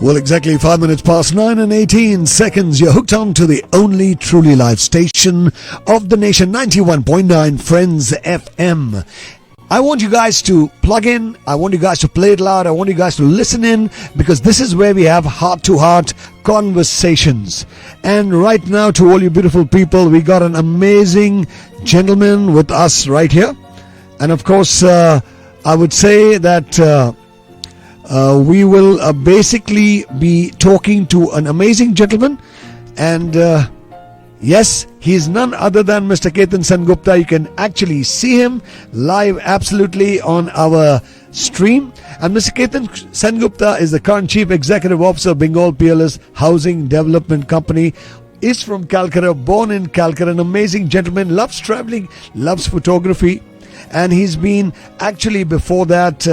Well, exactly 5 minutes past 9 and 18 seconds. You're hooked on to the only truly live station of the nation, 91.9 Friends FM. I want you guys to plug in. I want you guys to play it loud. I want you guys to listen in, because this is where we have heart-to-heart conversations. And right now, to all you beautiful people, we got an amazing gentleman with us right here. And of course, I would say that we will basically be talking to an amazing gentleman. And yes, he is none other than Mr. Ketan Sengupta. You can actually see him live absolutely on our stream. And Mr. Ketan Sengupta is the current Chief Executive Officer of Bengal Peerless Housing Development Company. Is from Calcutta, born in Calcutta, an amazing gentleman, loves traveling, loves photography. And he's been actually before that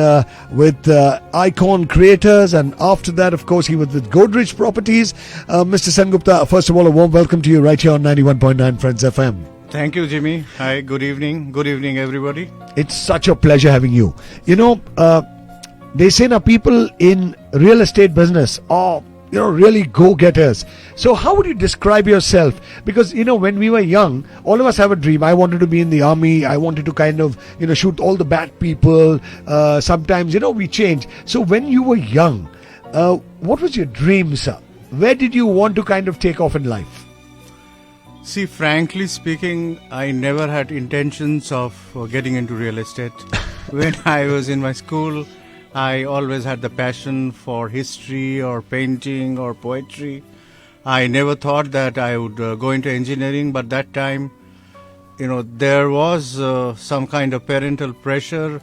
with Icon Creators, and after that, of course, he was with Godrej Properties. Mr. Sengupta, first of all, a warm welcome to you right here on 91.9 Friends FM. Thank you, Jimmy. Hi, good evening. Good evening, everybody. It's such a pleasure having you. You know, they say now people in real estate business are really go-getters. So how would you describe yourself? Because, when we were young, all of us have a dream. I wanted to be in the army. I wanted to kind of, shoot all the bad people. Sometimes, we change. So when you were young, what was your dream, sir? Where did you want to kind of take off in life? See, frankly speaking, I never had intentions of getting into real estate. When I was in my school, I always had the passion for history or painting or poetry. I never thought that I would go into engineering, but that time, there was some kind of parental pressure.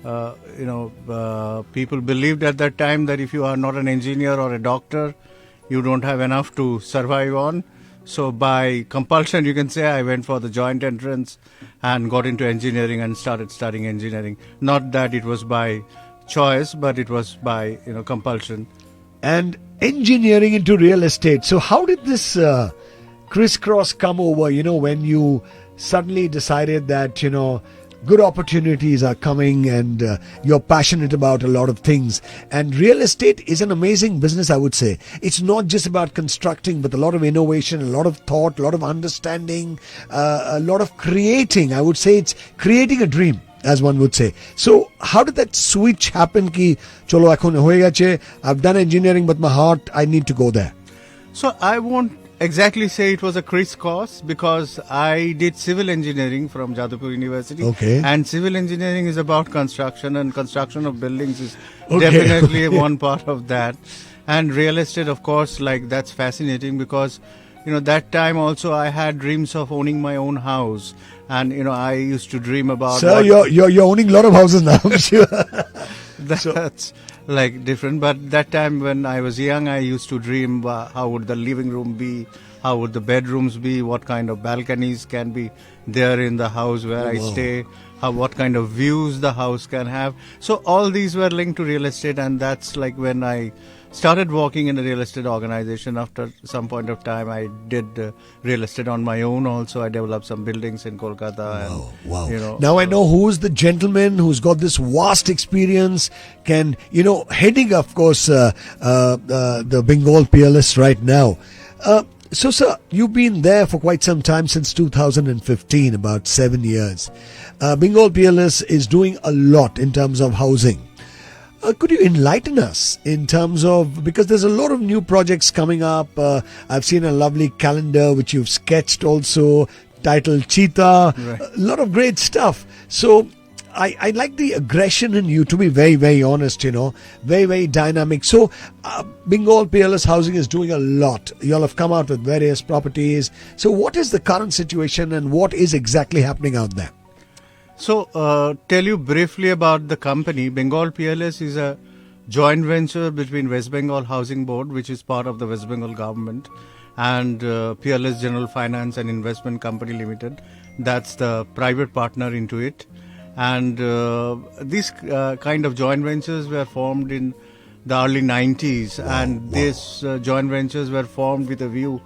People believed at that time that if you are not an engineer or a doctor, you don't have enough to survive on. So by compulsion, you can say, I went for the joint entrance and got into engineering and started studying engineering. Not that it was by choice, but it was by compulsion. And engineering into real estate. So how did this crisscross come over, when you suddenly decided that good opportunities are coming and you're passionate about a lot of things? And real estate is an amazing business, I would say. It's not just about constructing, but a lot of innovation, a lot of thought, a lot of understanding, a lot of creating. I would say it's creating a dream, as one would say. So how did that switch happen ki cholo ekhon hoye geche, I've done engineering, but my heart, I need to go there? So I won't exactly say it was a crisscross, because I did civil engineering from Jadavpur University. Okay. And civil engineering is about construction, and construction of buildings is definitely one part of that. And real estate, of course, that's fascinating, because that time also I had dreams of owning my own house. And, I used to dream about... Sir, you're owning a lot of houses now, I'm sure. That's different. But that time when I was young, I used to dream how would the living room be, how would the bedrooms be, what kind of balconies can be there in the house where I stay, what kind of views the house can have. So all these were linked to real estate, and that's when I started working in a real estate organization. After some point of time, I did real estate on my own also. I developed some buildings in Kolkata. Wow. Now I know who's the gentleman who's got this vast experience, heading, of course, the Bengal Peerless right now. So, sir, you've been there for quite some time, since 2015, about 7 years. Bengal Peerless is doing a lot in terms of housing. Could you enlighten us in terms of, because there's a lot of new projects coming up. I've seen a lovely calendar which you've sketched also, titled Cheetah. Right. A lot of great stuff. So I like the aggression in you, to be very, very honest, very, very dynamic. So Bengal Peerless Housing is doing a lot. You all have come out with various properties. So what is the current situation and what is exactly happening out there? So, tell you briefly about the company. Bengal Peerless is a joint venture between West Bengal Housing Board, which is part of the West Bengal government, and Peerless General Finance and Investment Company Limited. That's the private partner into it. And these kind of joint ventures were formed in the early 90s. These joint ventures were formed with a view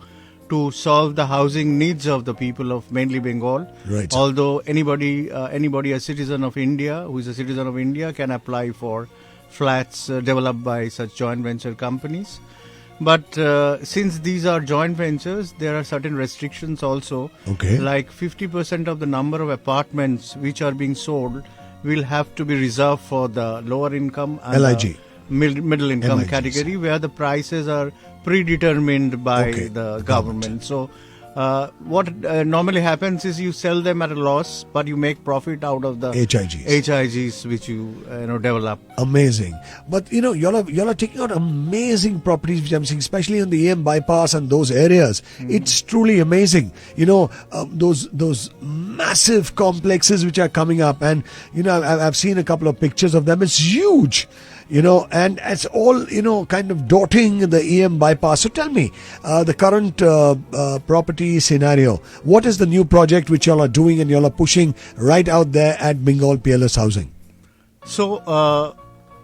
to solve the housing needs of the people of mainly Bengal. Right. Although anybody a citizen of India, who is a citizen of India, can apply for flats developed by such joint venture companies. But since these are joint ventures, there are certain restrictions also. Okay. Like 50% of the number of apartments which are being sold will have to be reserved for the lower income and LIG. Middle income LIGs. category, where the prices are predetermined by Okay. the government. So what normally happens is you sell them at a loss, but you make profit out of the HIGs which you develop. Amazing. But y'all are taking out amazing properties, which I'm seeing, especially on the AM bypass and those areas. It's truly amazing. Those massive complexes which are coming up, and I've seen a couple of pictures of them. It's huge. And it's all, kind of dotting the EM bypass. So tell me, the current property scenario, what is the new project which y'all are doing and y'all are pushing right out there at Bengal Peerless Housing? So,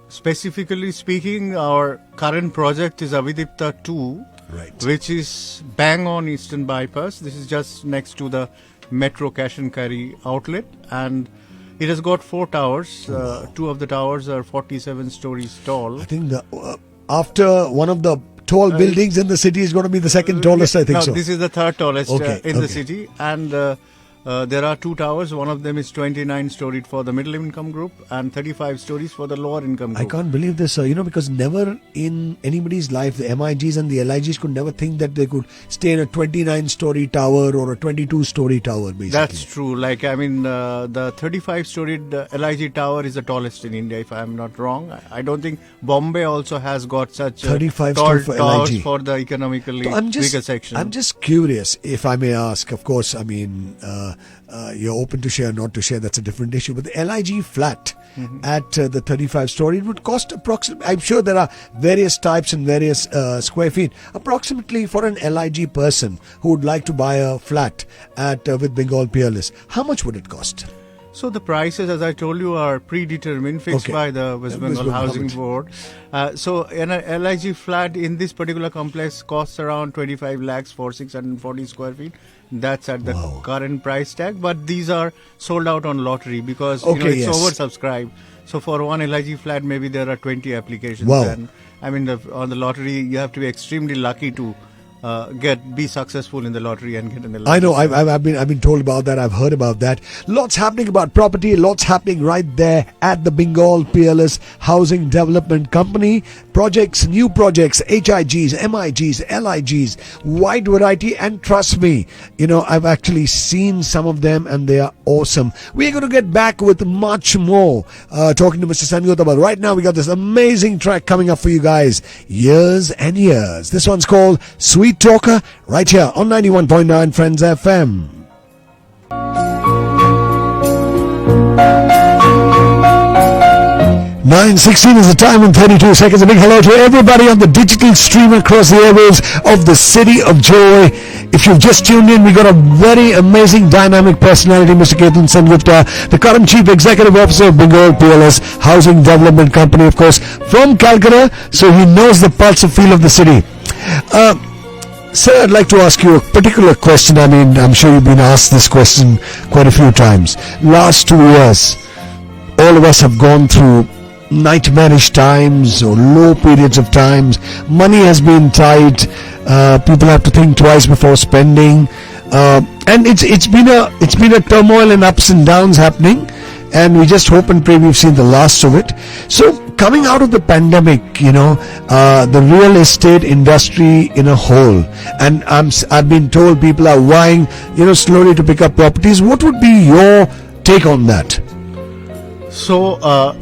specifically speaking, our current project is Avidipta 2, Right. which is bang on Eastern Bypass. This is just next to the Metro Cash and Carry outlet, and it has got 4 towers. Two of the towers are 47 stories tall. I think after one of the tall buildings in the city is going to be the second tallest, I think no, so. This is the third tallest in the Okay. city, and there are 2 towers. One of them is 29 storied for the middle income group and 35 stories for the lower income group. I can't believe this, because never in anybody's life, the MIGs and the LIGs could never think that they could stay in a 29-story tower or a 22-story tower, basically. That's true. The 35-storied LIG tower is the tallest in India, if I'm not wrong. I don't think Bombay also has got such 35 tall for towers LIG. for the economically So weaker section. I'm just curious, if I may ask. Of course, you're open to share, not to share, that's a different issue. But the LIG flat at the 35-story, it would cost approximately, I'm sure there are various types and various square feet, approximately for an LIG person who would like to buy a flat with Bengal Peerless, how much would it cost? So the prices, as I told you, are predetermined, fixed Okay. by the West Bengal Bengal Housing government. Board. So an LIG flat in this particular complex costs around 25 lakhs for 640 square feet. That's at the Wow. current price tag. But these are sold out on lottery because Okay, it's yes. oversubscribed. So for one LIG flat, maybe there are 20 applications. Wow. And on the lottery, you have to be extremely lucky to be successful in the lottery and get an LIG. I know. I've been told about that. I've heard about that. Lots happening about property. Lots happening right there at the Bengal Peerless Housing Development Company. Projects, new projects, HIGs, MIGs, LIGs, wide variety. And trust me, I've actually seen some of them, and they are awesome. We're going to get back with much more talking to Mr. Sengupta. But right now, we got this amazing track coming up for you guys. Years and years. This one's called Sweet Talker, right here on 91.9 Friends FM. 9:16 is the time and 32 seconds. A big hello to everybody on the digital stream across the airwaves of the City of Joy. If you've just tuned in, we got a very amazing dynamic personality, Mr. Ketan Sengupta, the current Chief Executive Officer of Bengal Peerless Housing Development Company, of course, from Calcutta, so he knows the pulse and feel of the city. Sir, I'd like to ask you a particular question. I'm sure you've been asked this question quite a few times. Last 2 years, all of us have gone through nightmarish times or low periods of times. Money has been tight. People have to think twice before spending, and it's been a turmoil and ups and downs happening. And we just hope and pray we've seen the last of it. So coming out of the pandemic, the real estate industry in a whole, and I've been told people are vying, slowly to pick up properties. What would be your take on that? So,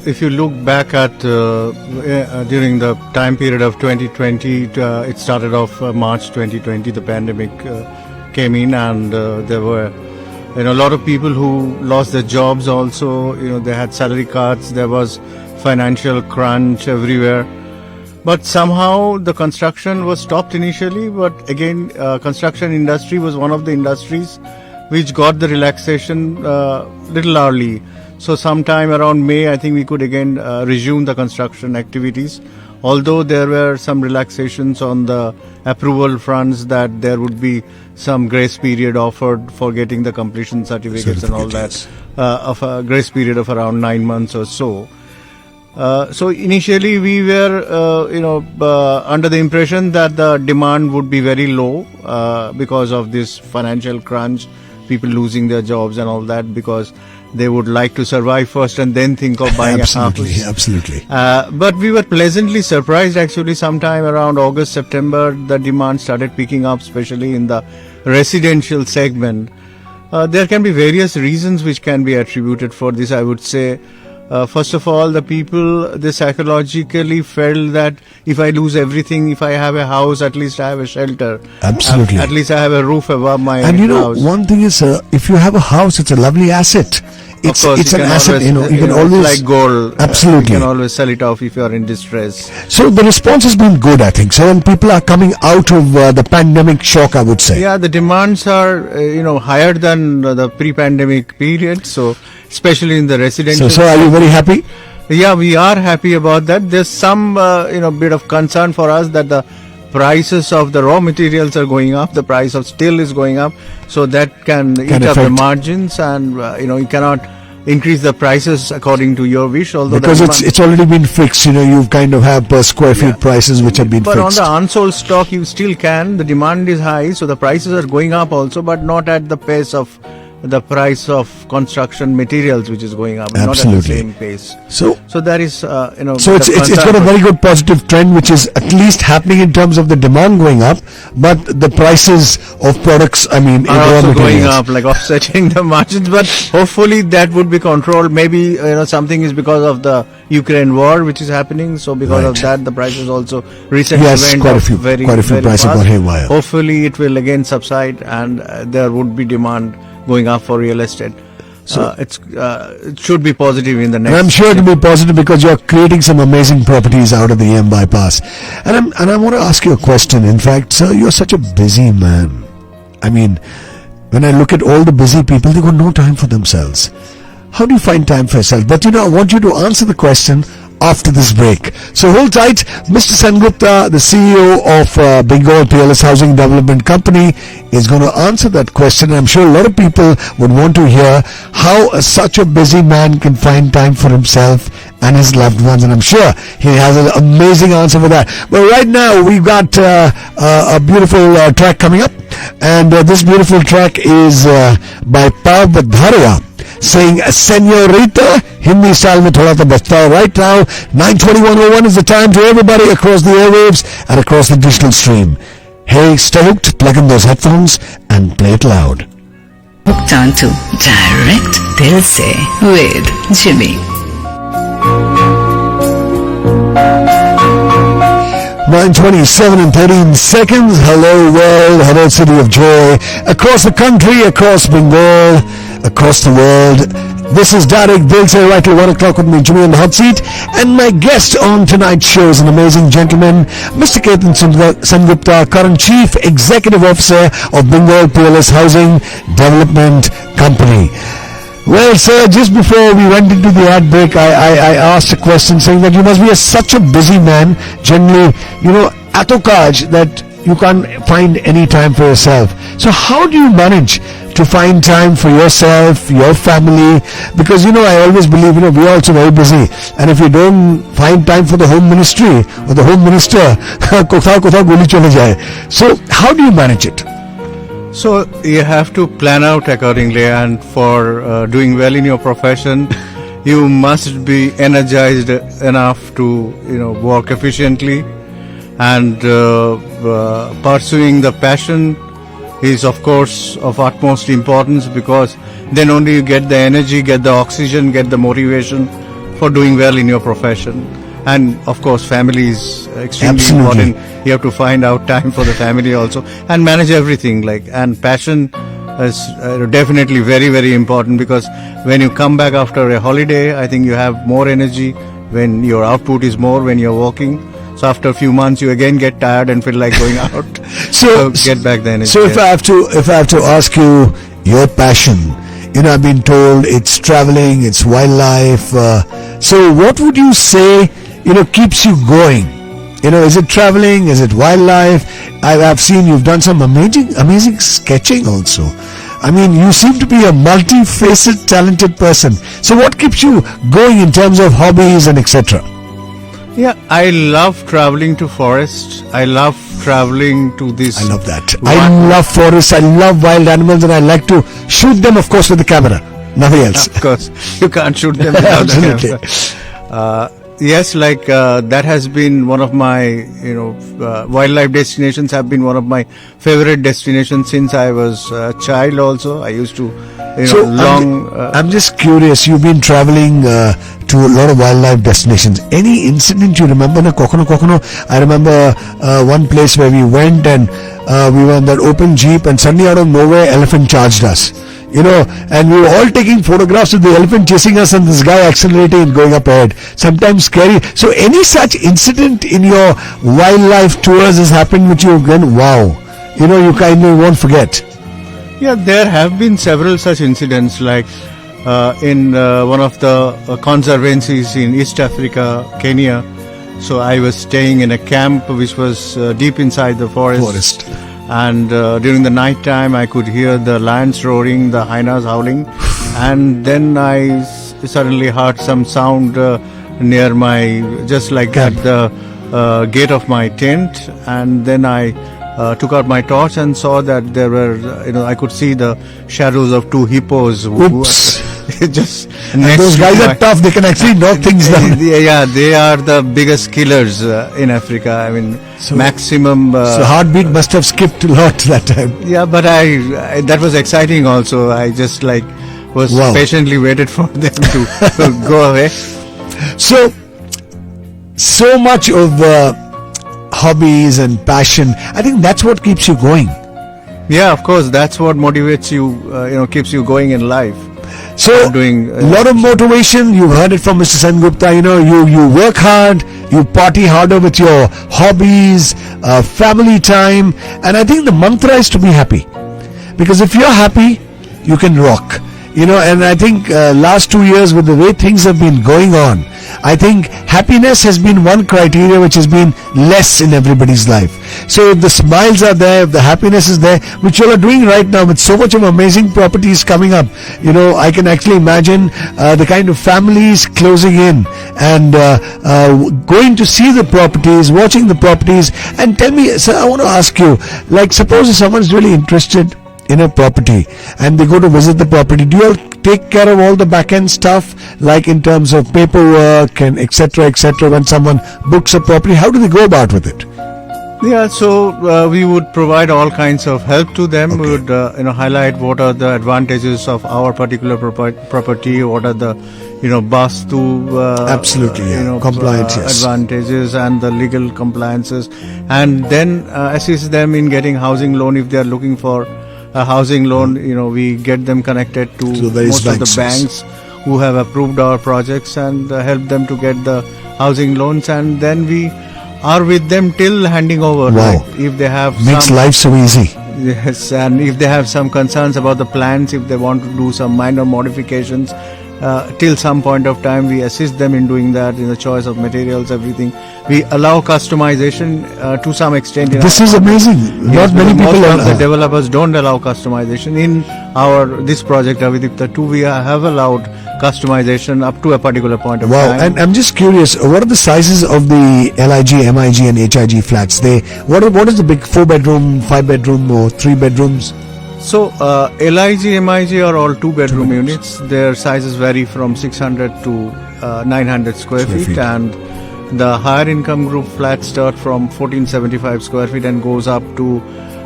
if you look back at during the time period of 2020, it started off March 2020. The pandemic came in, and there were a lot of people who lost their jobs. Also, they had salary cuts. There was financial crunch everywhere. But somehow the construction was stopped initially. But again, construction industry was one of the industries which got the relaxation little early. So sometime around May, I think we could again resume the construction activities. Although there were some relaxations on the approval fronts, that there would be some grace period offered for getting the completion certificates and all that, of a grace period of around 9 months or so. So initially we were, under the impression that the demand would be very low because of this financial crunch, people losing their jobs and all that, because they would like to survive first and then think of buying a house. Absolutely. But we were pleasantly surprised actually sometime around August, September, the demand started picking up, especially in the residential segment. There can be various reasons which can be attributed for this, I would say. First of all, the people, they psychologically felt that if I lose everything, if I have a house, at least I have a shelter. Absolutely. At least I have a roof above my house. And one thing is, if you have a house, it's a lovely asset. It's an asset, always, you can always, like gold. Absolutely. You can always sell it off if you are in distress. So the response has been good, I think. So when people are coming out of the pandemic shock, I would say. Yeah, the demands are, higher than the pre-pandemic period. So especially in the residential. So are you very happy? Yeah, we are happy about that. There's some, bit of concern for us that the prices of the raw materials are going up. The price of steel is going up. So that can eat up the margins, and, you cannot increase the prices according to your wish. Although because it's already been fixed, you've kind of have per square feet prices which have been but fixed. But on the unsold stock, you still can. The demand is high, so the prices are going up also, but not at the pace of the price of construction materials, which is going up, not at the same pace. So that is, So it's got a very good positive trend, which is at least happening in terms of the demand going up, but the prices of products, are also going up, like offsetting the margins. But hopefully that would be controlled. Maybe something is because of the Ukraine war, which is happening. So because of that, the prices also recently went up very prices fast. Got haywire. Hopefully it will again subside, and there would be demand going up for real estate. So it should be positive in the next. And I'm sure it will be positive because you're creating some amazing properties out of the EM bypass. And I want to ask you a question. In fact, sir, you're such a busy man. When I look at all the busy people, they got no time for themselves. How do you find time for yourself? But I want you to answer the question after this break. So hold tight. Mr. Sengupta, the CEO of Bengal Peerless Housing Development Company, is going to answer that question. I'm sure a lot of people would want to hear how such a busy man can find time for himself and his loved ones, and I'm sure he has an amazing answer for that. But right now we've got a beautiful track coming up, and this beautiful track is by Pav Bharia, saying Senorita, Hindi style mein thoda ta bachta hai. Right now 9:21:01 is the time to everybody across the airwaves and across the digital stream. Hey, stay hooked, plug in those headphones and play it loud. Hooked on to Direct Dilse with Jimmy. 9:27 and 13 seconds. Hello world, hello city of joy, across the country, across Bengal, across the world. This is Direct Dilse, right till 1 o'clock with me, Jimmy, on the hot seat. And my guest on tonight's show is an amazing gentleman, Mr. Ketan Sengupta, current Chief Executive Officer of Bengal Peerless Housing Development Company. Well, sir, just before we went into the ad break, I asked a question saying that you must be such a busy man, generally, atokaj, that you can't find any time for yourself. So how do you manage to find time for yourself, your family? Because, I always believe, we are also very busy. And if you don't find time for the home ministry or the home minister, kotha goli chole jaye. So how do you manage it? So you have to plan out accordingly, and for doing well in your profession, you must be energized enough to, work efficiently, and pursuing the passion is of course of utmost importance, because then only you get the energy, get the oxygen, get the motivation for doing well in your profession. And of course family is extremely important. You have to find out time for the family also, and manage everything, and passion is definitely very, very important, because when you come back after a holiday, I think you have more energy when your output is more when you're working. So after a few months, you again get tired and feel like going out. so get back the energy. So if I have to ask you your passion, I've been told it's traveling, it's wildlife. So what would you say, keeps you going? Is it traveling? Is it wildlife? I've seen you've done some amazing sketching also. I mean, you seem to be a multifaceted, talented person. So what keeps you going in terms of hobbies and etc.? Yeah, I love traveling to forests. I love traveling to this. I love that. I love forests. I love wild animals, and I like to shoot them, of course, with the camera. Nothing else. Of course, you can't shoot them without the camera. Yes, like that has been one of my, wildlife destinations have been one of my favorite destinations since I was a child. Also, I used to, I'm just curious. You've been traveling to a lot of wildlife destinations. Any incident you remember? Na Kokono. I remember one place where we went and we were in that open jeep, and suddenly out of nowhere, elephant charged us. And we were all taking photographs of the elephant chasing us and this guy accelerating and going up ahead. Sometimes scary. So any such incident in your wildlife tours has happened which you again, wow, you kind of won't forget? Yeah, there have been several such incidents, like in one of the conservancies in East Africa, Kenya. So I was staying in a camp which was deep inside the forest. And during the night time I could hear the lions roaring, the hyenas howling, and then I suddenly heard some sound near my, just like at the gate of my tent, and then I took out my torch and saw that there were, I could see the shadows of two hippos. Oops. Just and those guys are tough. They can actually knock things down. Yeah, they are the biggest killers in Africa. I mean, maximum. So heartbeat must have skipped a lot that time. Yeah, but I that was exciting also. I just was patiently waited for them to go away. So much of hobbies and passion. I think that's what keeps you going. Yeah, of course. That's what motivates you. Keeps you going in life. So, doing a lot of motivation. You heard it from Mr. Sengupta. You work hard, you party harder with your hobbies, family time, and I think the mantra is to be happy. Because if you're happy, you can rock. And I think last 2 years with the way things have been going on, I think happiness has been one criteria which has been less in everybody's life. So if the smiles are there, if the happiness is there, which you all are doing right now with so much of amazing properties coming up, I can actually imagine the kind of families closing in and going to see the properties, watching the properties. And tell me, sir, I want to ask you, like suppose if someone's really interested in a property and they go to visit the property, do you all take care of all the back end stuff, like in terms of paperwork and etc., when someone books a property? How do they go about with it? Yeah, so we would provide all kinds of help to them. Okay. We would highlight what are the advantages of our particular property, what are the Bastu absolutely compliance advantages and the legal compliances, and then assist them in getting housing loan if they are looking for a housing loan. We get them connected to most of the banks who have approved our projects and help them to get the housing loans, and then we are with them till handing over. Wow. Like if they have makes life so easy. Yes, and if they have some concerns about the plans, if they want to do some minor modifications, till some point of time we assist them in doing that, in the choice of materials, everything. We allow customization to some extent. This is amazing. Not many people. Most of the developers don't allow customization. In this project Avidipta 2, we have allowed customization up to a particular point of time. And I'm just curious, what are the sizes of the LIG, MIG and HIG flats? What is the big 4-bedroom, 5-bedroom or 3 bedrooms? So LIG, MIG are all 2-bedroom units. Their sizes vary from 600 to 900 square feet, and the higher income group flats start from 1475 square feet and goes up to,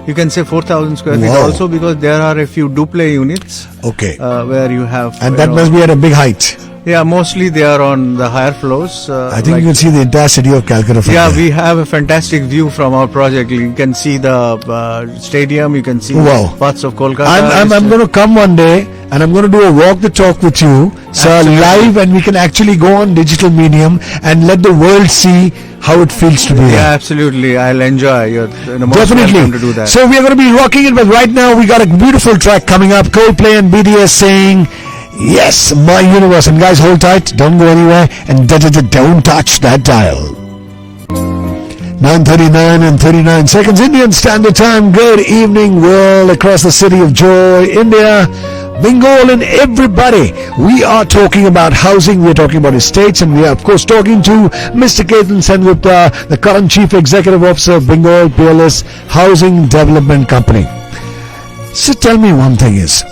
you can say, 4,000 square feet also, because there are a few duple units. Okay. Where you have, and that must be at a big height. Yeah, mostly they are on the higher floors. I think you can see the entire city of Calcutta from there. We have a fantastic view from our project. You can see the stadium, you can see parts of Kolkata. I'm going to come one day and I'm going to do a walk the talk with you, sir, live, and we can actually go on digital medium and let the world see how it feels to be there. Yeah, absolutely. I'll enjoy. You're most welcome to do that. So we are going to be rocking it, but right now we got a beautiful track coming up. Coldplay and BTS saying, yes, my universe. And guys, hold tight, don't go anywhere, and don't touch that dial. 9:39 and 39 seconds Indian Standard Time. Good evening, world across the city of joy, India, Bengal, and everybody. We are talking about housing, we are talking about estates, and we are of course talking to Mr. Ketan Sengupta, the current Chief Executive Officer of Bengal Peerless Housing Development Company. So tell me one thing is,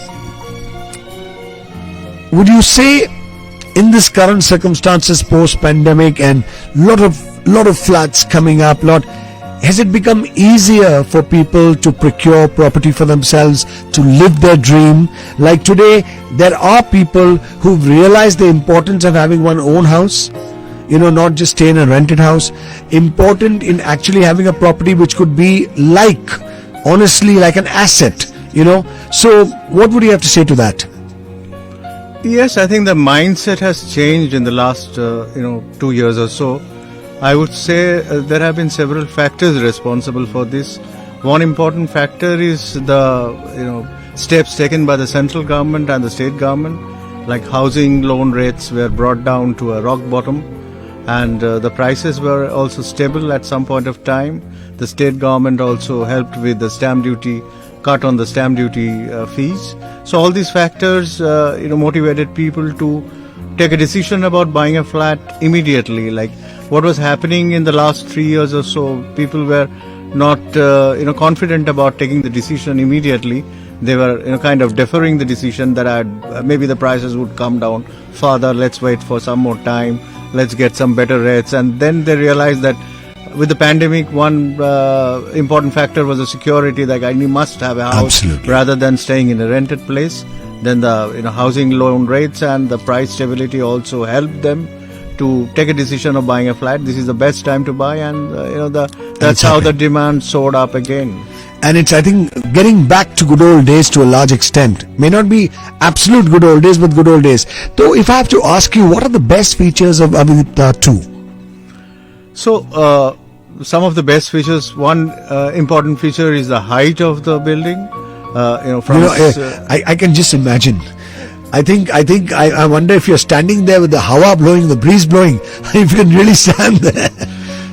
would you say in this current circumstances post-pandemic and lot of floods coming up, has it become easier for people to procure property for themselves, to live their dream? Like today, there are people who've realized the importance of having one own house, not just stay in a rented house, important in actually having a property which could be honestly like an asset, So what would you have to say to that? Yes, I think the mindset has changed in the last 2 years or so. I would say there have been several factors responsible for this. One important factor is the steps taken by the central government and the state government, like housing loan rates were brought down to a rock bottom, and the prices were also stable at some point of time. The state government also helped with the stamp duty cut on the stamp duty fees. So all these factors motivated people to take a decision about buying a flat immediately. Like what was happening in the last 3 years or so, people were not confident about taking the decision immediately. They were kind of deferring the decision that maybe the prices would come down further, let's wait for some more time, let's get some better rates. And then they realized that with the pandemic, one important factor was the security, like I must have a house. Absolutely. Rather than staying in a rented place. Then the housing loan rates and the price stability also helped them to take a decision of buying a flat. This is the best time to buy, and that's how the demand soared up again. And it's, I think, getting back to good old days to a large extent. May not be absolute good old days, but good old days. Though if I have to ask you, what are the best features of Avidita 2? So, some of the best features, one important feature is the height of the building. I can just imagine. I wonder if you're standing there with the hawa blowing, the breeze blowing, if you can really stand there.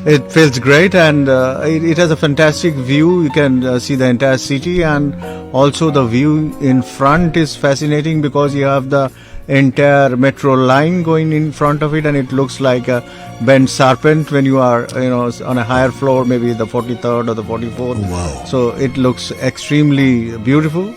It feels great, and it has a fantastic view. You can see the entire city, and also the view in front is fascinating because you have the entire metro line going in front of it, and it looks like a bent serpent when you are on a higher floor, maybe the 43rd or the 44th. Wow. So it looks extremely beautiful.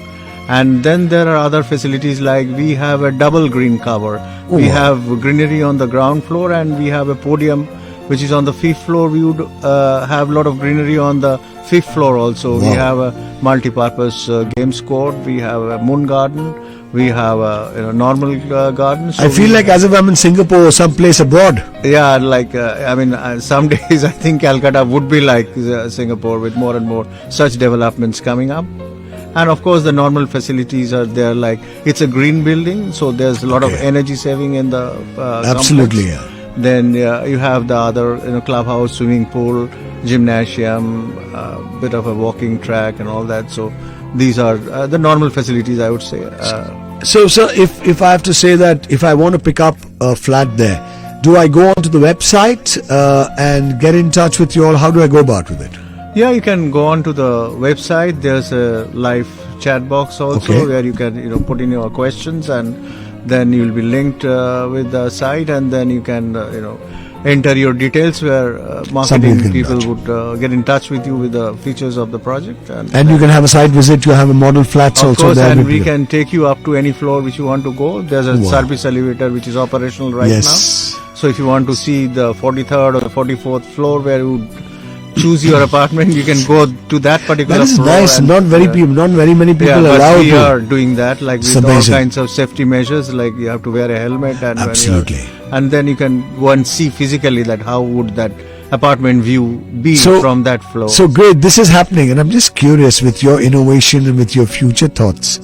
And then there are other facilities, like we have a double green cover. We have greenery on the ground floor, and we have a podium which is on the 5th floor. We would have a lot of greenery on the 5th floor also. Wow. We have a multi-purpose games court. We have a moon garden. We have a normal garden. So I feel like as if I'm in Singapore or someplace abroad. Yeah, some days I think Calcutta would be like Singapore, with more and more such developments coming up. And of course the normal facilities are there, like it's a green building, so there's a lot of energy saving in the Absolutely, complex. Then you have the other clubhouse, swimming pool, gymnasium, bit of a walking track and all that. So these are the normal facilities, I would say. So if I have to say that if I want to pick up a flat there, do I go onto the website and get in touch with you all? How do I go about with it? Yeah, you can go on to the website. There's a live chat box also where you can put in your questions, and then you'll be linked with the site, and then you can enter your details where marketing people would get in touch with you with the features of the project. And you can have a site visit. You have a model flats also course, there. And we can take you up to any floor which you want to go. There's a service elevator which is operational right now. So if you want to see the 43rd or the 44th floor where you choose your apartment, you can go to that particular floor. That is nice. Not very many people allowed. But we are doing that, like with all kinds of safety measures, like you have to wear a helmet, and absolutely. And then you can go and see physically that how would that apartment view be from that floor. So great, this is happening, and I'm just curious with your innovation and with your future thoughts.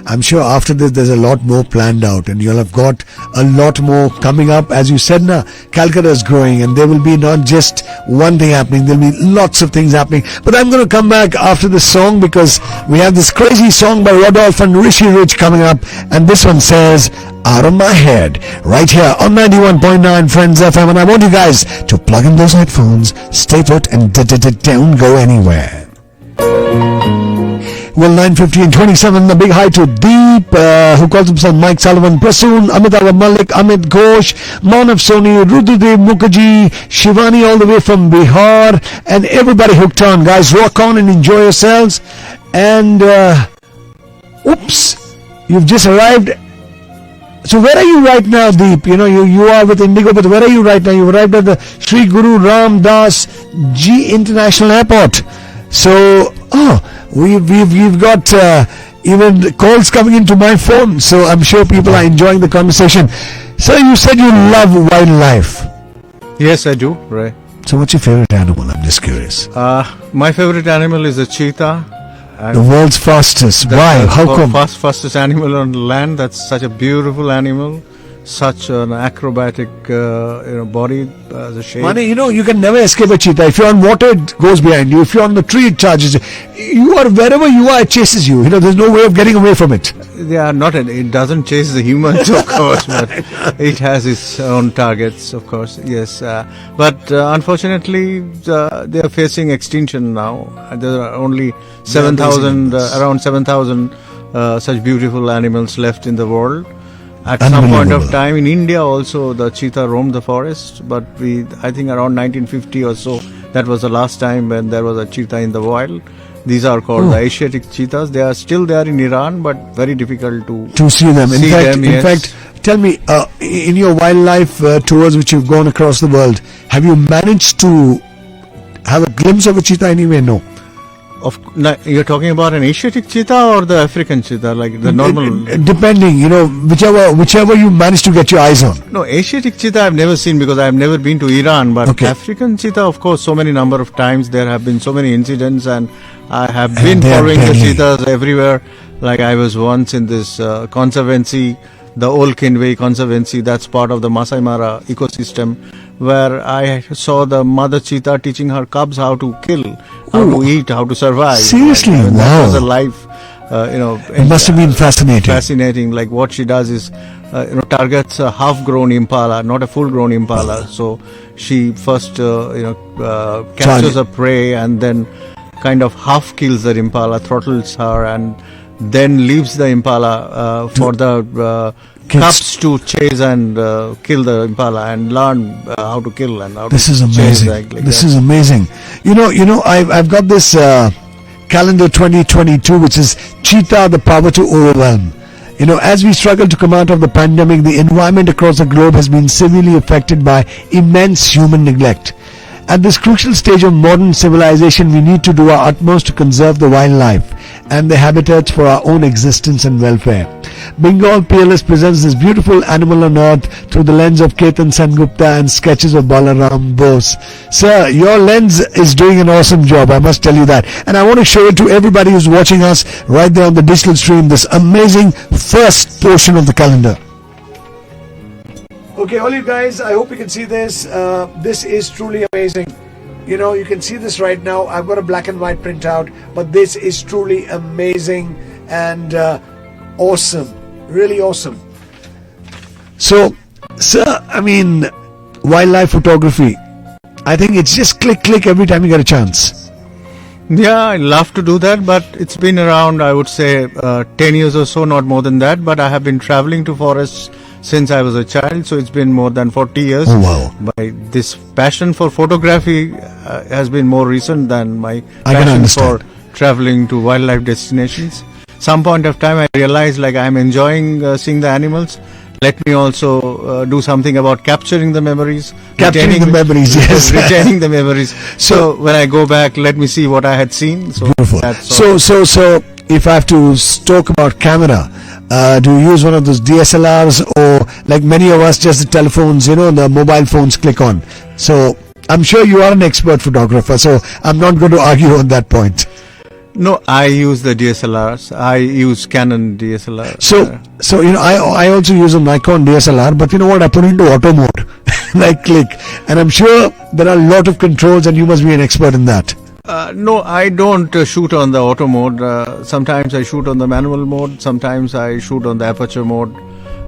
I'm sure after this there's a lot more planned out, and you'll have got a lot more coming up. As you said, now Calcutta is growing, and there will be not just one thing happening, there'll be lots of things happening. But I'm going to come back after this song, because we have this crazy song by Rodolphe and Rishi Rich coming up, and this one says Out of My Head, right here on 91.9 Friends FM. And I want you guys to plug in those headphones, stay put, and don't go anywhere. Well, 9:50 and 27, the big hi to Deep, who calls himself Mike Sullivan, Prasoon, Amitabh Malik, Amit Ghosh, Manav Soni, Rudradev Mukherjee, Shivani all the way from Bihar, and everybody hooked on. Guys, rock on and enjoy yourselves. And, oops, you've just arrived. So where are you right now, Deep? You know, you are with Indigo, but where are you right now? You arrived at the Sri Guru Ram Das Ji International Airport. So, we've got even calls coming into my phone, so I'm sure people are enjoying the conversation. Sir, you said you love wildlife. Yes, I do. Right. So what's your favorite animal? I'm just curious. My favorite animal is a cheetah. The world's fastest. Why? How come? Fastest animal on land. That's such a beautiful animal. Such an acrobatic, body, the shape. Mani, you can never escape a cheetah. If you're on water, it goes behind you. If you're on the tree, it charges you. You are wherever you are, it chases you. There's no way of getting away from it. Yeah, it doesn't chase the humans, of course, but it has its own targets, of course. Yes, but unfortunately, they are facing extinction now. There are only 7,000, around 7,000 such beautiful animals left in the world. At some point of time, in India also, the cheetah roamed the forest, but I think around 1950 or so, that was the last time when there was a cheetah in the wild. These are called the Asiatic cheetahs. They are still there in Iran, but very difficult to see them. In fact, tell me, in your wildlife tours which you've gone across the world, have you managed to have a glimpse of a cheetah anywhere? No. You're talking about an Asiatic cheetah or the African cheetah, like the normal? Depending, whichever you manage to get your eyes on. No, Asiatic cheetah I've never seen because I've never been to Iran. But African cheetah, of course, so many number of times. There have been so many incidents, and I have been following the cheetahs everywhere. Like I was once in this conservancy, the Old Kinway Conservancy, that's part of the Masai Mara ecosystem, where I saw the mother cheetah teaching her cubs how to kill, how to eat, how to survive. Seriously? Wow. That was a life, it must have been fascinating. Fascinating. Like what she does is, targets a half-grown impala, not a full-grown impala. So she first, captures a prey and then kind of half kills the impala, throttles her, and then leaves the impala for the cubs to chase and kill the impala and learn how to kill and how this to is amazing. This is amazing. I've got this calendar 2022, which is Cheetah, the Power to Overwhelm. As we struggle to come out of the pandemic, the environment across the globe has been severely affected by immense human neglect. At this crucial stage of modern civilization, we need to do our utmost to conserve the wildlife and the habitats for our own existence and welfare. Bengal Peerless presents this beautiful animal on earth through the lens of Ketan Sengupta and sketches of Balaram Bose. Sir, your lens is doing an awesome job, I must tell you that. And I want to show it to everybody who's watching us right there on the digital stream, this amazing first portion of the calendar. Okay, all you guys, I hope you can see this. This is truly amazing. You can see this right now. I've got a black and white printout, but this is truly amazing and awesome. Really awesome. So, sir, wildlife photography, I think it's just click every time you get a chance. Yeah, I love to do that, but it's been around, I would say, 10 years or so, not more than that. But I have been traveling to forests since I was a child, so it's been more than 40 years. Oh, wow. This passion for photography has been more recent than my passion for traveling to wildlife destinations. Some point of time I realized I'm enjoying seeing the animals. Let me also do something about capturing the memories. Retaining the memories. So when I go back, let me see what I had seen. So beautiful. So if I have to talk about camera, do you use one of those DSLRs, or like many of us, just the telephones, the mobile phones click on? So I'm sure you are an expert photographer, so I'm not going to argue on that point. No, I use the DSLRs. I use Canon DSLR. So I also use a Nikon DSLR, but you know what? I put it into auto mode, like click, and I'm sure there are a lot of controls, and you must be an expert in that. No, I don't shoot on the auto mode. Sometimes I shoot on the manual mode. Sometimes I shoot on the aperture mode.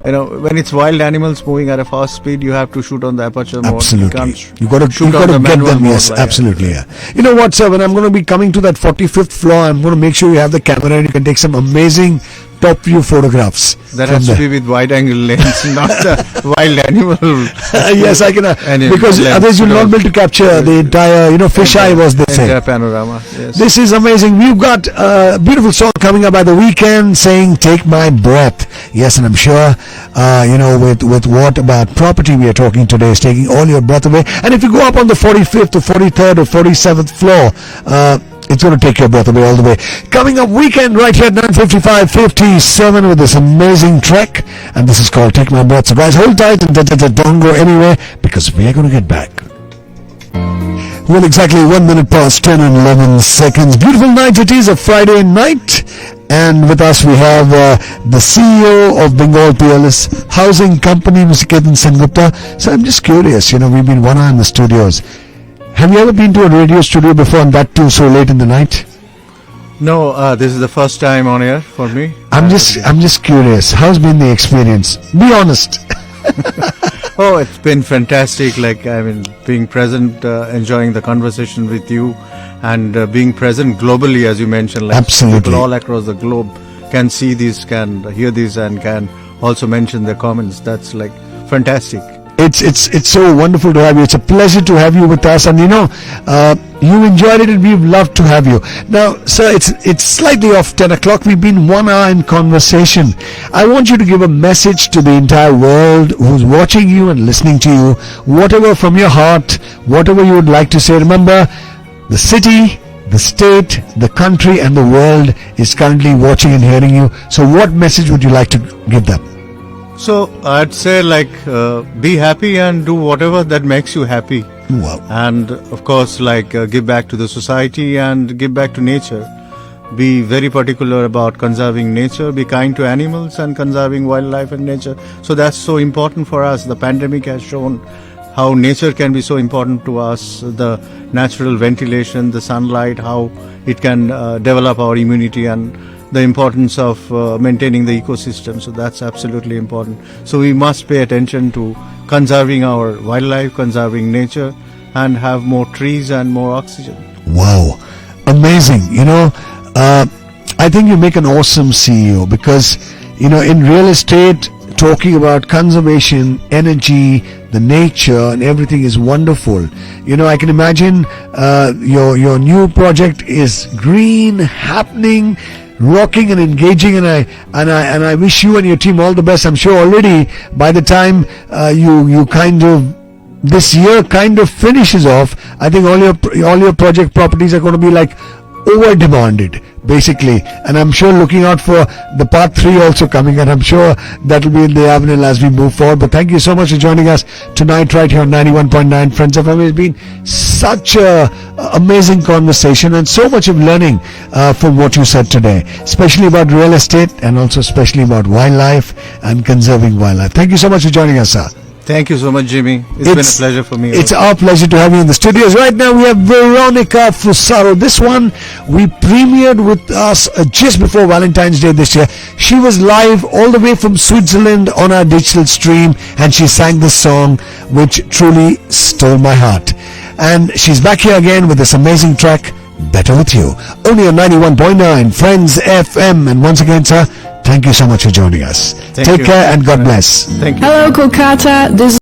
You know, when it's wild animals moving at a fast speed, you have to shoot on the aperture mode. Absolutely. You got to get them. Yes, absolutely. Yeah. You know what, sir? When I'm going to be coming to that 45th floor, I'm going to make sure you have the camera and you can take some amazing top view photographs. That has to be with wide angle lens, not the wild animal. Yes, I can. Because otherwise you'll not be able to capture the entire, fisheye, was they say. Entire panorama. Yes. This is amazing. We've got a beautiful song coming up by The Weeknd saying "Take My Breath." Yes, and I'm sure, with what about property we are talking today is taking all your breath away. And if you go up on the 45th or 43rd or 47th floor, it's going to take your breath away all the way. Coming up, Weekend right here at 9:55:57 with this amazing track. And this is called Take My Breath. So guys, hold tight and don't go anywhere because we are going to get back. Well, exactly 1 minute past 10 and 11 seconds. Beautiful night it is, a Friday night. And with us we have the CEO of Bengal Peerless Housing Company, Mr. Ketan Sengupta. So I'm just curious, we've been 1 hour in the studios. Have you ever been to a radio studio before, and that too so late in the night? No, this is the first time on air for me. I'm just curious. How's been the experience? Be honest. Oh, it's been fantastic. Being present, enjoying the conversation with you, and being present globally, as you mentioned. Absolutely. People all across the globe can see this, can hear this, and can also mention their comments. That's fantastic. It's so wonderful to have you. It's a pleasure to have you with us, and you enjoyed it, and we've loved to have you. Now, sir, it's slightly off 10 o'clock. We've been 1 hour in conversation. I want you to give a message to the entire world who's watching you and listening to you, whatever from your heart, whatever you would like to say. Remember, the city, the state, the country, and the world is currently watching and hearing you. So what message would you like to give them? So I'd say be happy and do whatever that makes you happy. Wow. And of course give back to the society and give back to nature. Be very particular about conserving nature, be kind to animals and conserving wildlife and nature. So that's so important for us. The pandemic has shown how nature can be so important to us, the natural ventilation, the sunlight, how it can develop our immunity, and the importance of maintaining the ecosystem. So that's absolutely important. So we must pay attention to conserving our wildlife, conserving nature, and have more trees and more oxygen. Wow, amazing. I think you make an awesome CEO because, in real estate, talking about conservation, energy, the nature and everything is wonderful. I can imagine your new project is green, happening, rocking and engaging, and I wish you and your team all the best. I'm sure already by the time you this year finishes off, I think all your project properties are going to be over demanded basically, and I'm sure looking out for the part 3 also coming, and I'm sure that will be in the avenue as we move forward. But thank you so much for joining us tonight right here on 91.9 Friends of FM. It's been such a amazing conversation and so much of learning from what you said today, especially about real estate and also especially about wildlife and conserving wildlife. Thank you so much for joining us, sir. Thank you so much, Jimmy. It's been a pleasure for me. It's our pleasure to have you in the studios. Right now we have Veronica Fusaro. This one we premiered with us just before Valentine's Day this year. She was live all the way from Switzerland on our digital stream, and she sang this song which truly stole my heart. And she's back here again with this amazing track, Better With You. Only on 91.9 Friends FM. And once again, sir, thank you so much for joining us. Take care and God bless. Thank you. Hello, Kolkata. This